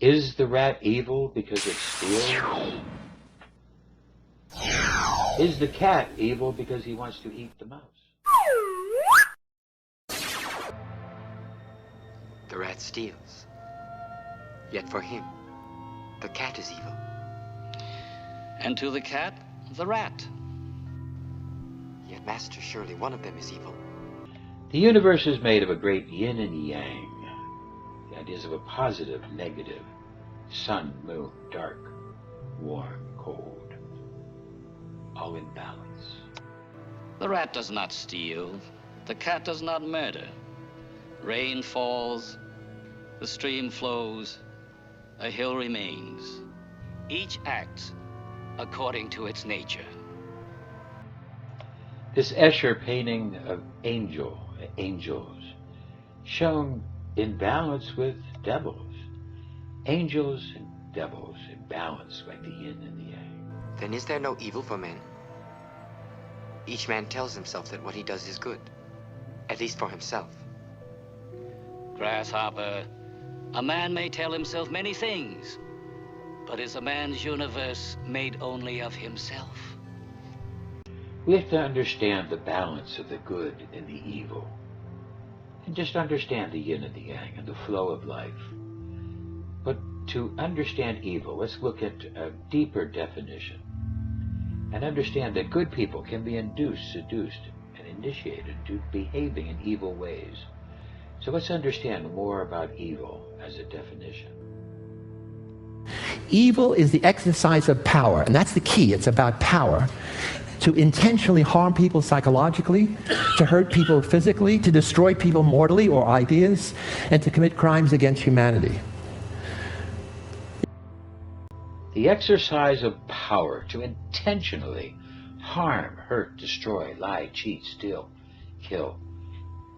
Is the rat evil because it steals? Is the cat evil because he wants to eat the mouse? The rat steals. Yet for him, the cat is evil. And to the cat, the rat. Yet, Master, surely one of them is evil. The universe is made of a great yin and yang. The ideas of a positive, negative, sun, moon, dark, warm, cold, all in balance. The rat does not steal. The cat does not murder. Rain falls, the stream flows, a hill remains. Each acts according to its nature. This Escher painting of angels, shown in balance with devils. Angels and devils in balance like the yin and the yang. Then is there no evil for men? Each man tells himself that what he does is good, at least for himself. Grasshopper, a man may tell himself many things, but is a man's universe made only of himself? We have to understand the balance of the good and the evil, and just understand the yin and the yang and the flow of life. But to understand evil, let's look at a deeper definition and understand that good people can be induced, seduced, and initiated to behaving in evil ways. So let's understand more about evil as a definition. Evil is the exercise of power, and that's the key. It's about power. To intentionally harm people psychologically, to hurt people physically, to destroy people mortally or ideas, and to commit crimes against humanity. The exercise of power to intentionally harm, hurt, destroy, lie, cheat, steal, kill,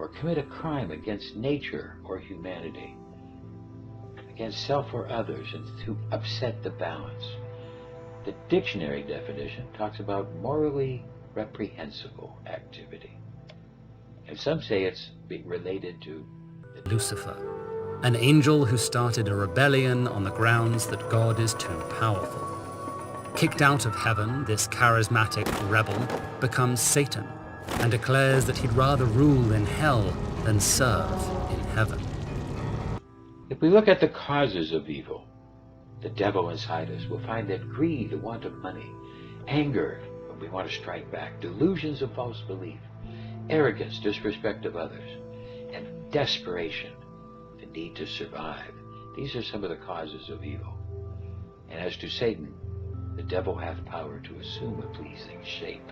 or commit a crime against nature or humanity, against self or others, and to upset the balance. The dictionary definition talks about morally reprehensible activity. And some say it's related to Lucifer, an angel who started a rebellion on the grounds that God is too powerful. Kicked out of heaven, this charismatic rebel becomes Satan and declares that he'd rather rule in hell than serve in heaven. If we look at the causes of evil, the devil inside us, will find that greed, the want of money, anger when we want to strike back, delusions of false belief, arrogance, disrespect of others, and desperation, the need to survive. These are some of the causes of evil. And as to Satan, the devil hath power to assume a pleasing shape,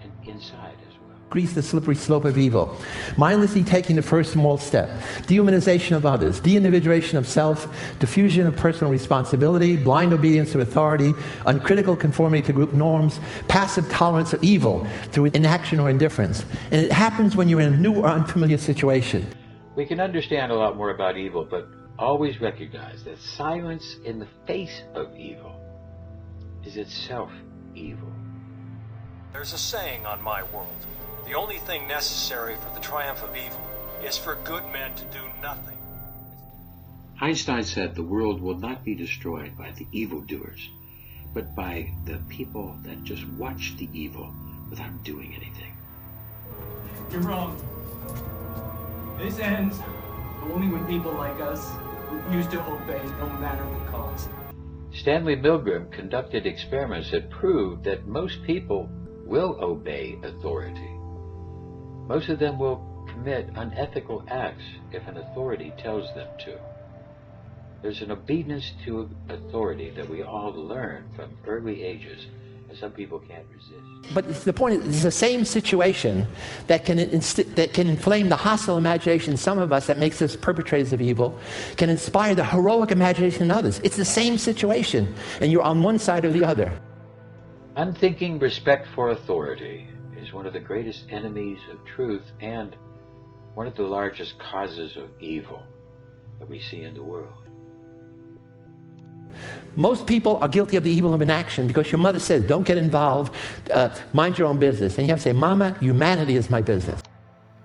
and inside as well. Grease the slippery slope of evil. Mindlessly taking the first small step. Dehumanization of others. De-individuation of self. Diffusion of personal responsibility. Blind obedience to authority. Uncritical conformity to group norms. Passive tolerance of evil through inaction or indifference. And it happens when you're in a new or unfamiliar situation. We can understand a lot more about evil, but always recognize that silence in the face of evil is itself evil. There's a saying on my world. The only thing necessary for the triumph of evil is for good men to do nothing. Einstein said the world will not be destroyed by the evildoers, but by the people that just watch the evil without doing anything. You're wrong. This ends only when people like us refuse to obey no matter the cost. Stanley Milgram conducted experiments that proved that most people will obey authority. Most of them will commit unethical acts if an authority tells them to. There's an obedience to authority that we all learn from early ages, and some people can't resist. But the point is, it's the same situation that can inflame the hostile imagination in some of us that makes us perpetrators of evil, can inspire the heroic imagination in others. It's the same situation, and you're on one side or the other. Unthinking respect for authority is one of the greatest enemies of truth and one of the largest causes of evil that we see in the world. Most people are guilty of the evil of inaction because your mother says, don't get involved, mind your own business. And you have to say, Mama, humanity is my business.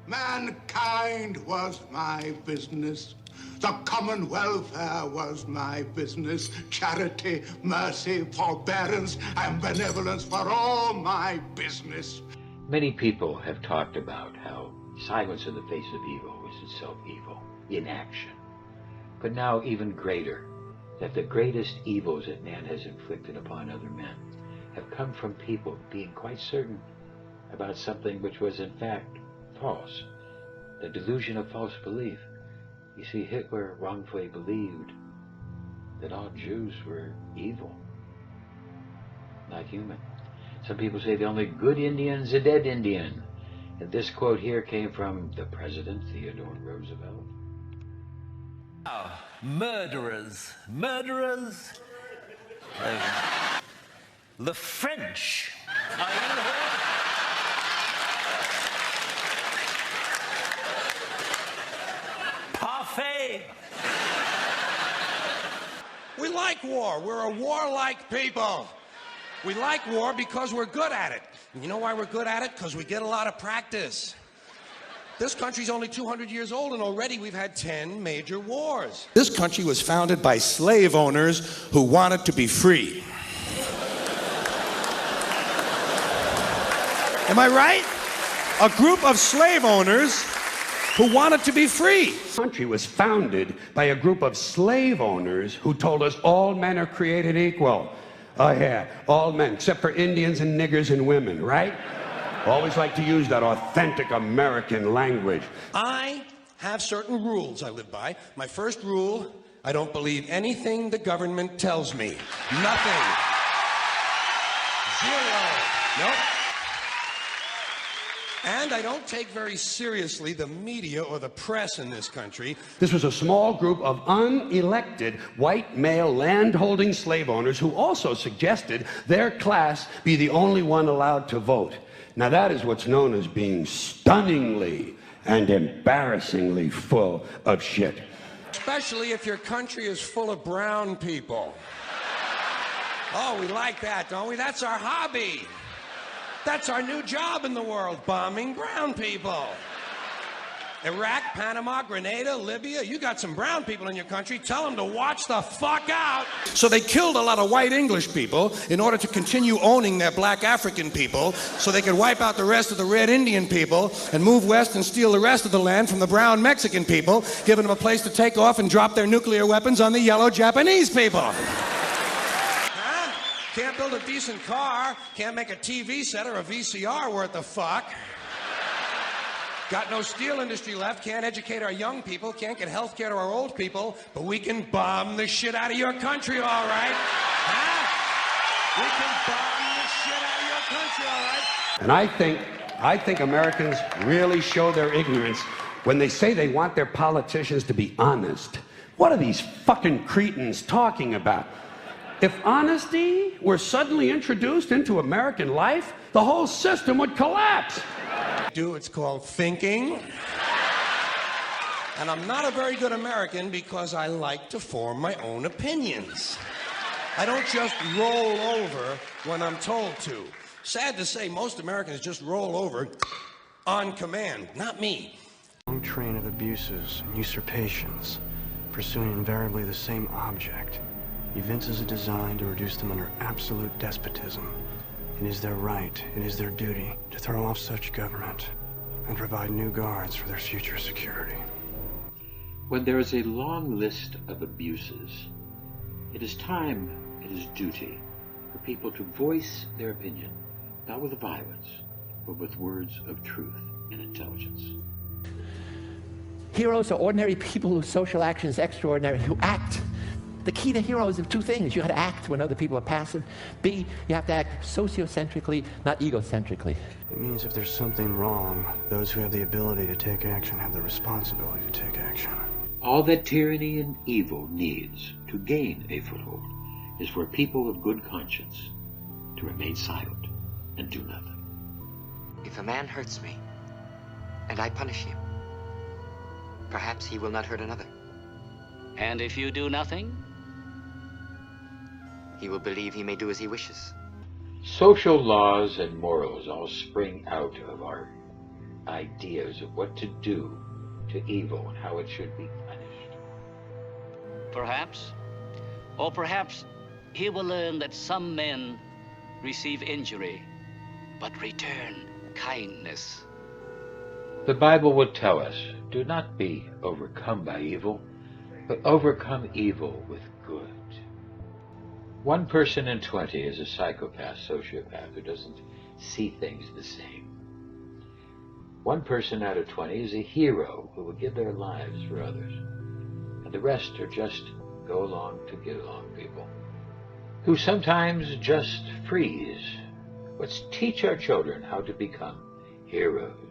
Mankind was my business. The common welfare was my business. Charity, mercy, forbearance, and benevolence were all my business. Many people have talked about how silence in the face of evil is itself evil, inaction. But now even greater, that the greatest evils that man has inflicted upon other men have come from people being quite certain about something which was in fact false, the delusion of false belief. You see, Hitler wrongfully believed that all Jews were evil, not human. Some people say the only good Indian's a dead Indian. And this quote here came from the President, Theodore Roosevelt. Oh, murderers. Murderers. The French. Are you here? Parfait. We like war. We're a warlike people. We like war because we're good at it. And you know why we're good at it? Because we get a lot of practice. This country's only 200 years old, and already we've had 10 major wars. This country was founded by slave owners who wanted to be free. Am I right? A group of slave owners who wanted to be free. This country was founded by a group of slave owners who told us all men are created equal. Oh yeah, all men, except for Indians and niggers and women, right? Always like to use that authentic American language. I have certain rules I live by. My first rule, I don't believe anything the government tells me. Nothing. Zero. Nope. And I don't take very seriously the media or the press in this country. This was a small group of unelected white male landholding slave owners who also suggested their class be the only one allowed to vote. Now that is what's known as being stunningly and embarrassingly full of shit. Especially if your country is full of brown people. Oh, we like that, don't we? That's our hobby. That's our new job in the world, bombing brown people. Iraq, Panama, Grenada, Libya, you got some brown people in your country, tell them to watch the fuck out. So they killed a lot of white English people in order to continue owning their black African people so they could wipe out the rest of the red Indian people and move west and steal the rest of the land from the brown Mexican people, giving them a place to take off and drop their nuclear weapons on the yellow Japanese people. Can't build a decent car, can't make a TV set or a VCR worth the fuck. Got no steel industry left, can't educate our young people, can't get health care to our old people, but we can bomb the shit out of your country, all right? Huh? We can bomb the shit out of your country, all right? And I think Americans really show their ignorance when they say they want their politicians to be honest. What are these fucking cretins talking about? If honesty were suddenly introduced into American life, the whole system would collapse. It's called thinking. And I'm not a very good American because I like to form my own opinions. I don't just roll over when I'm told to. Sad to say, most Americans just roll over on command, not me. A long train of abuses and usurpations, pursuing invariably the same object. Evinces a design to reduce them under absolute despotism. It is their right, it is their duty to throw off such government and provide new guards for their future security. When there is a long list of abuses, it is time, it is duty for people to voice their opinion, not with violence, but with words of truth and intelligence. Heroes are ordinary people whose social action is extraordinary, who act. The key to heroes is two things. You have to act when other people are passive. B, you have to act sociocentrically, not egocentrically. It means if there's something wrong, those who have the ability to take action have the responsibility to take action. All that tyranny and evil needs to gain a foothold is for people of good conscience to remain silent and do nothing. If a man hurts me, and I punish him, perhaps he will not hurt another. And if you do nothing? He will believe he may do as he wishes. Social laws and morals all spring out of our ideas of what to do to evil and how it should be punished. Perhaps. Or perhaps he will learn that some men receive injury, but return kindness. The Bible would tell us, do not be overcome by evil, but overcome evil with good. 1 person in 20 is a psychopath, sociopath, who doesn't see things the same. 1 person out of 20 is a hero who will give their lives for others. And the rest are just go along to get along people, who sometimes just freeze. Let's teach our children how to become heroes.